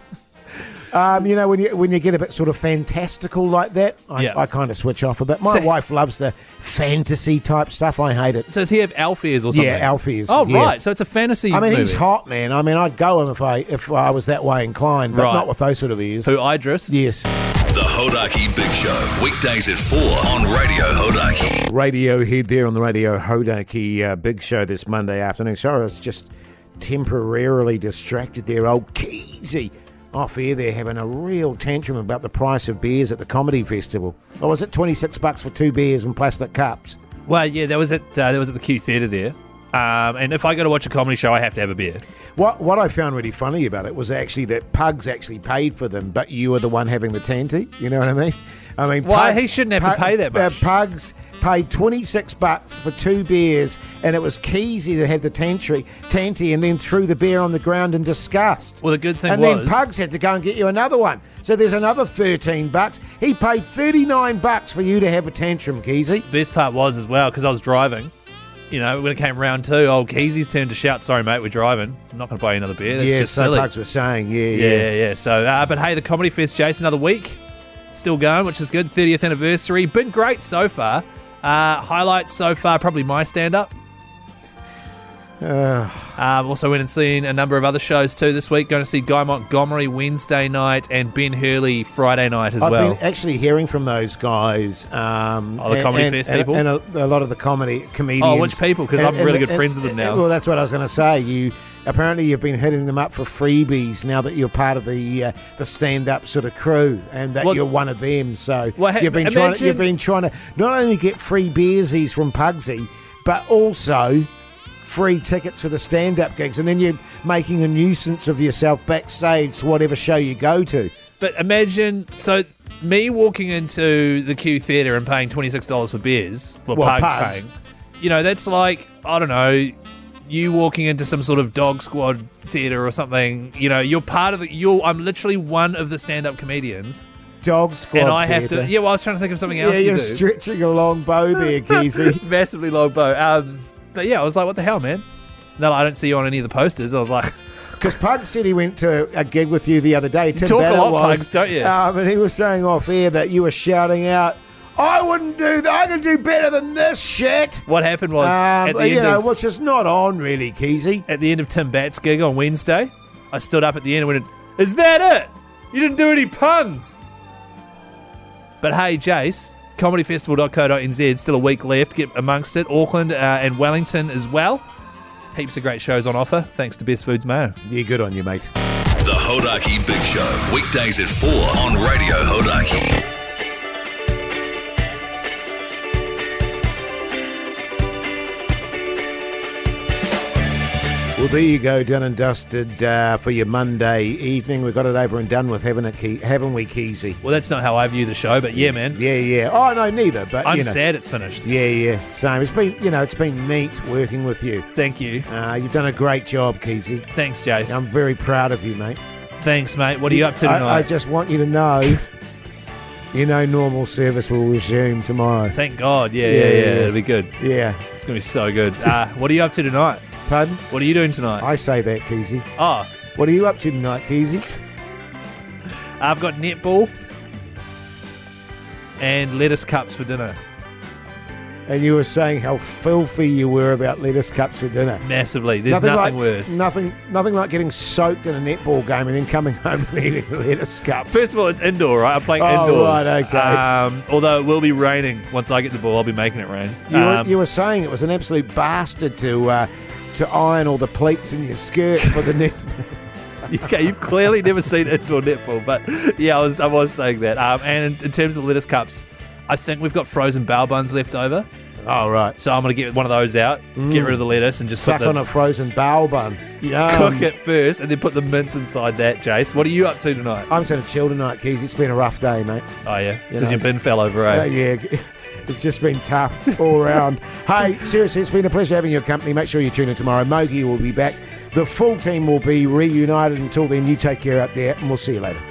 When you get a bit sort of fantastical like that, I kind of switch off a bit. My wife loves the fantasy type stuff. I hate it. So does he have elf ears or something? Yeah, elf ears. Oh, yeah. right. So it's a fantasy movie. He's hot, man. I'd go him if I was that way inclined, but not with those sort of ears. Who, Idris? Yes. The Hodaki Big Show, weekdays at 4 on Radio Hodaki. Radiohead there on the Radio Hodaki Big Show this Monday afternoon. Sorry, I was just temporarily distracted there. Old Keyzie off air there having a real tantrum about the price of beers at the comedy festival. Or was it $26 for 2 beers in plastic cups? Well, yeah, that was at the Q Theatre there. And if I go to watch a comedy show, I have to have a beer. What I found really funny about it was actually that Pugs actually paid for them, but you were the one having the tanty. You know what I mean? Why? He shouldn't have to pay that much. Pugs paid $26 for 2 beers, and it was Keyzie that had the tanty and then threw the beer on the ground in disgust. Well, the good thing was... And then Pugs had to go and get you another one. So there's another $13. He paid $39 for you to have a tantrum, Keyzie. Best part was as well, because I was driving. When it came round 2, old Keyzie's turn to shout, "Sorry, mate, we're driving. I'm not going to buy you another beer." That's just silly. Pugs were saying, yeah. So, but hey, the Comedy Fest, Jase, another week. Still going, which is good. 30th anniversary. Been great so far. Highlights so far, probably my stand-up. Also went and seen a number of other shows too this week. Going to see Guy Montgomery Wednesday night and Ben Hurley Friday night as well. I've been actually hearing from those guys. The Comedy Fest people? And a lot of the comedians. Oh, which people? Because I'm really good friends with them now. Well, that's what I was going to say. Apparently you've been hitting them up for freebies now that you're part of the stand-up sort of crew and that you're one of them. So you've been trying to not only get free beersies from Pugsy, but also free tickets for the stand-up gigs, and then you're making a nuisance of yourself backstage to whatever show you go to. But imagine, so me walking into the Q Theatre and paying $26 for beers, Pugs paying, that's like, I don't know, you walking into some sort of dog squad theatre or something, you're part of I'm literally one of the stand-up comedians. Dog squad and I have theatre. to, I was trying to think of something else you're stretching a long bow there, Keyzie. Massively long bow. But yeah, I was like, what the hell, man? No, I don't see you on any of the posters. I was like, Because Pug said he went to a gig with you the other day. Tim talk a Ballard lot, was, Pugs, don't you? And he was saying off air that you were shouting out, I wouldn't do that. I can do better than this shit. What happened was, at the end of, which is not on really, Keyzie. at the end of Tim Batt's gig on Wednesday, I stood up at the end and went, is that it? You didn't do any puns. But hey, Jase, comedyfestival.co.nz, still a week left. Get amongst it. Auckland and Wellington as well. Heaps of great shows on offer, thanks to Best Foods Mayo. Yeah, good on you, mate. The Hodaki Big Show, weekdays at 4 on Radio Hodaki. Well, there you go, done and dusted for your Monday evening. We got it over and done with, haven't we, Keyzie? Well, that's not how I view the show, but yeah, man. Yeah. Oh, no, neither. But I'm sad it's finished. Yeah. Same. It's been neat working with you. Thank you. You've done a great job, Keyzie. Thanks, Jase. I'm very proud of you, mate. Thanks, mate. What are you up to tonight? I just want you to know, normal service will resume tomorrow. Thank God. Yeah. It'll be good. Yeah. It's going to be so good. What are you up to tonight? Pardon? What are you doing tonight? I say that, Keyzie. Oh. What are you up to tonight, Keyzie? I've got netball and lettuce cups for dinner. And you were saying how filthy you were about lettuce cups for dinner. Massively. There's nothing worse. Nothing like getting soaked in a netball game and then coming home and eating lettuce cups. First of all, it's indoor, right? I'm playing indoors. Right, okay. Although it will be raining. Once I get the ball, I'll be making it rain. You were saying it was an absolute bastard to iron all the pleats in your skirt for the net. Okay, you've clearly never seen indoor netball, but yeah, I was saying that. And in terms of lettuce cups, I think we've got frozen bao buns left over. Oh, right. So I'm going to get one of those out, get rid of the lettuce, and just suck on a frozen bao bun. Cook it first, and then put the mince inside that, Jase. What are you up to tonight? I'm going to chill tonight, Keys. It's been a rough day, mate. Oh, yeah? Because your bin fell over, eh? Yeah. It's just been tough all around. Hey, seriously, it's been a pleasure having your company. Make sure you tune in tomorrow. Mogi will be back. The full team will be reunited. Until then, you take care out there, and we'll see you later.